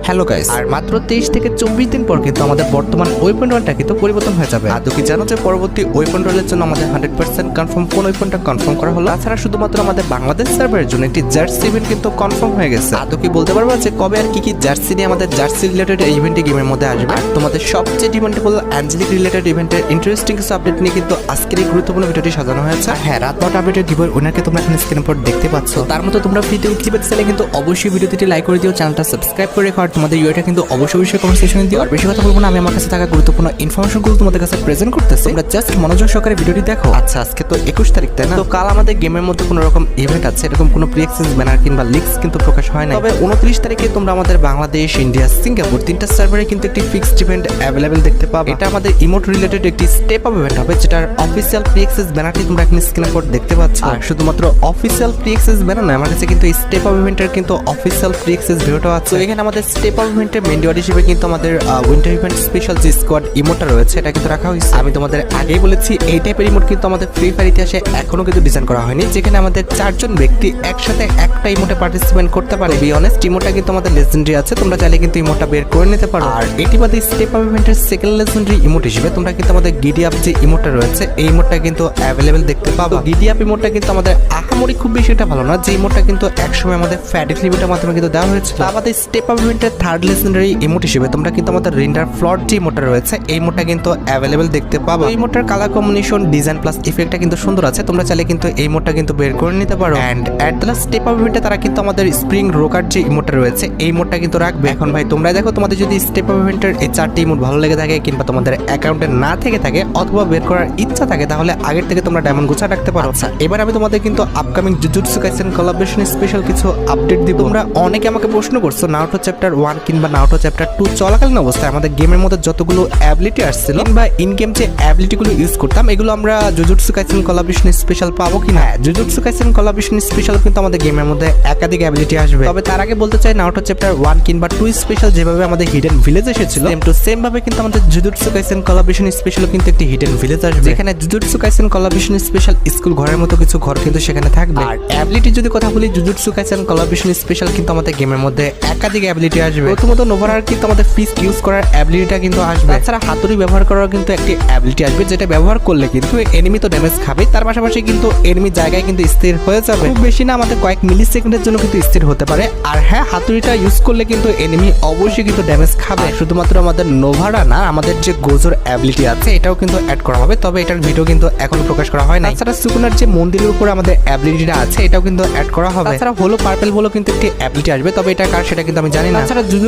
Hello guys, আর মাত্র 23 থেকে 24 দিন পর কিন্তু আমাদের বর্তমান ওয়েপন রোলটা কিন্তু পরিবর্তন হয়ে যাবে। আদৌ কি জানো যে পরবর্তী ওয়েপন রোলের জন্য আমাদের 100% কনফার্ম কোন ওয়েপনটা কনফার্ম করা হলো? তাছাড়া শুধুমাত্র আমাদের বাংলাদেশ সার্ভারের জন্য একটি জার্সি ইভেন্ট কিন্তু কনফার্ম হয়ে গেছে। আদৌ কি বলতে পারবো যে কবে আর কি কি জার্সি নিয়ে আমাদের জার্সি রিলেটেড ইভেন্টে গেমের মধ্যে আসবে? আর তোমাদের সবচেয়ে ডিমান্ডেবল অ্যাঞ্জেলিক রিলেটেড ইভেন্টের ইন্টারেস্টিং কিছু আপডেট নিয়ে কিন্তু আজকের এই গুরুত্বপূর্ণ ভিডিওটি সাজানো হয়েছে। আর হ্যাঁ, রাত 9টা আপডেটের গিভওয়ে উইনারকে তোমরা এখানে স্ক্রিনের উপর দেখতে পাচ্ছ। তার মতো তোমরা ফ্রিতে উঠতে চাইলে কিন্তু অবশ্যই ভিডিওটি লাইক করে দিও, চ্যানেলটা সাবস্ক্রাইব করে রেখো, আর তোমাদের ইউআইটা কিন্তু অবশ্যই কনভারসেশনে দিও। আর বেশি কথা বলবো না, আমি আমার কাছে থাকা গুরুত্বপূর্ণ ইনফরমেশনগুলো তোমাদের কাছে প্রেজেন্ট করতেছি। তোমরা জাস্ট মনোযোগ সহকারে ভিডিওটি দেখো। আচ্ছা, আজকে তো 21 তারিখ, তাই না? তো কাল আমাদের গেমের মধ্যে কোনো রকম ইভেন্ট আছে, এরকম কোনো প্রি অ্যাক্সেস ব্যানার কিংবা লিক্স কিন্তু প্রকাশ হয় না। তবে 29 তারিখে তোমরা আমাদের বাংলাদেশ, ইন্ডিয়া, সিঙ্গাপুর তিনটা সার্ভারে কিন্তু একটি ফিক্সড ইভেন্ট অ্যাভেলেবেল দেখতে পাবে। এটা আমাদের ইমোট রিলেটেড একটি স্টেপ আপ ইভেন্ট হবে, যেটার অফিসিয়াল প্রি অ্যাক্সেস ব্যানারটি তোমরা এখানে স্ক্রিনের উপর দেখতে পাচ্ছ। আর শুধুমাত্র অফিসিয়াল প্রি অ্যাক্সেস ব্যানার নয়, আমার কাছে কিন্তু এই স্টেপ আপ ইভেন্টের কিন্তু অফিসিয়াল প্রি অ্যাক্সেস ভিডিওটা আছে। এখানে আমাদের স্টেপ আপ ইভেন্টের মেন ডিওয়ার হিসেবে কিন্তু আমাদের উইন্টার ইভেন্ট স্পেশাল যে স্কোয়াড ইমোটটা রয়েছে এটা কিন্তু রাখা হয়েছে। আমি তোমাদের আগেই বলেছি এই টাইপের ইমোট কিন্তু আমাদের ফ্রি ফায়ার ইতিহাসে এখনো কিন্তু ডিজাইন করা হয়নি, যেখানে আমাদের 4 জন ব্যক্তি একসাথে একটা ইমোটে পার্টিসিপেট করতে পারে। বি অনেস্ট, ইমোটটা কিন্তু আমাদের লেজেন্ডারি আছে, তোমরা চাইলে কিন্তু ইমোটটা বের করে নিতে পারো। আর এটি বাদে স্টেপ আপ ইভেন্টের সেকেন্ড লেজেন্ডারি ইমোট হিসেবে তোমরা কিন্তু আমাদের গিডি আপ যে ইমোটটা রয়েছে এই ইমোটটা কিন্তু অ্যাভেলেবেল দেখতে পাবো। গিডি আপ ইমোটটা কিন্তু আমাদের আহামরি খুব বেশি এটা ভালো না, যে ইমোটটা কিন্তু একসময় আমাদের ফ্যাটিক লিমিটের মাধ্যমে কিন্তু দেওয়া হয়েছিল। আমাদের স্টেপ আপ ইভেন্টের থার্ড লেজেন্ডারি ইমোট হিসেবে তোমরা কিন্তু আমাদের রেন্ডার ফ্লট যে ইমোটটা রয়েছে এই ইমোটটা কিন্তু অ্যাভেলেবেল দেখতে পাবো। এই ইমোটটার কালার কম্বিনেশন, ডিজাইন প্লাস ইফেক্টটা কিন্তু সুন্দর আছে, তোমরা চাইলে কিন্তু এই ইমোটটা কিন্তু বের করে নিতে পারো। And at the step up ইভেন্টে তারা কিন্তু আমাদের স্প্রিং রোকার যে ইমোটটা রয়েছে এই ইমোটটা কিন্তু রাখবে। এখন ভাই তোমরা দেখো, তোমাদের যদি স্টেপ আপ ইভেন্টের এই 4টি ইমোট ভালো লেগে থাকে কিংবা তোমাদের অ্যাকাউন্টে না থেকে থাকে অথবা বের করার ইচ্ছা থাকে, তাহলে আগের থেকে তোমরা ডায়মন্ড গোছা রাখতে পারো। আচ্ছা, এবার আমি তোমাদের কিন্তু upcoming jujutsu Kaisen collaboration special কিছু আপডেট দিব। তোমরা অনেকে আমাকে প্রশ্ন করছো নারুটো চ্যাপ্টার 1 কিংবা নারুটো চ্যাপ্টার 2 চলাকালীন অবস্থায় আমাদের গেমের মধ্যে যতগুলো অ্যাবিলিটি আসছিল কিংবা ইন গেম যে অ্যাবিলিটিগুলো ইউজ করতাম এগুলো আমরা জুজুৎসু কাইসেন কোলাবোরেশন স্পেশাল পাবো কিনা? জুজুৎসু কাইসেন কোলাবোরেশন স্পেশাল কিন্তু আমাদের গেমের মধ্যে একাধিক অ্যাবিলিটি আসবে। তবে তার আগে বলতে চাই, নারুটো চ্যাপ্টার 1 কিংবা 2 স্পেশাল যেভাবে আমাদের হিডেন ভিলেজ এসেছিল সেম টু সেম ভাবে কিন্তু আমাদের জুজুৎসু কাইসেন কোলাবোরেশন স্পেশাল কিন্তু একটি হিডেন ভিলেজ আসবে, যেখানে jujutsu Kaisen collaboration special school ঘরের মতো কিছু ঘর কিন্তু সেখানে থাকবে। আর অ্যাবিলিটি যদি কথা বলি, জুজুৎসু কাইসেন কোলাবোরেশন স্পেশাল কিন্তু আমাদের গেমের মধ্যে একাধিক অ্যাবিলিটি আসবে। প্রথমত নোভারার কিন্তু আমাদের ফিস্ট ইউজ করার অ্যাবিলিটিটা কিন্তু আসবে। তাছাড়া হাতুড়ি ব্যবহার করার কিন্তু একটি অ্যাবিলিটি আসবে, যেটা ব্যবহার করলে কিন্তু এনিমি তো ড্যামেজ খাবে, তার পাশাপাশি কিন্তু এনিমি জায়গায় কিন্তু স্থির হয়ে যাবে। খুব বেশি না, আমাদের কয়েক মিলি সেকেন্ডের জন্য কিন্তু স্থির হতে পারে। আর হ্যাঁ, হাতুড়িটা ইউজ করলে কিন্তু এনিমি অবশ্যই কিন্তু ড্যামেজ খাবে। শুধুমাত্র আমাদের নোভারা না, আমাদের যে গোজোর অ্যাবিলিটি আছে এটাও কিন্তু অ্যাড করা হবে, তবে এটার ভিডিও কিন্তু এখন প্রকাশ করা হয় না। তাছাড়া সুকুনার যে মন্দিরের উপরে আমাদের অ্যাবিলিটিটা আছে এটাও কিন্তু অ্যাড করা হবে। তাছাড়া হলো পার্পল বলো কিন্তু একটি অ্যাবিলিটি আসবে, তবে এটা কার সেটা কিন্তু আমি জানি না। তাছাড়া জুজুৎসু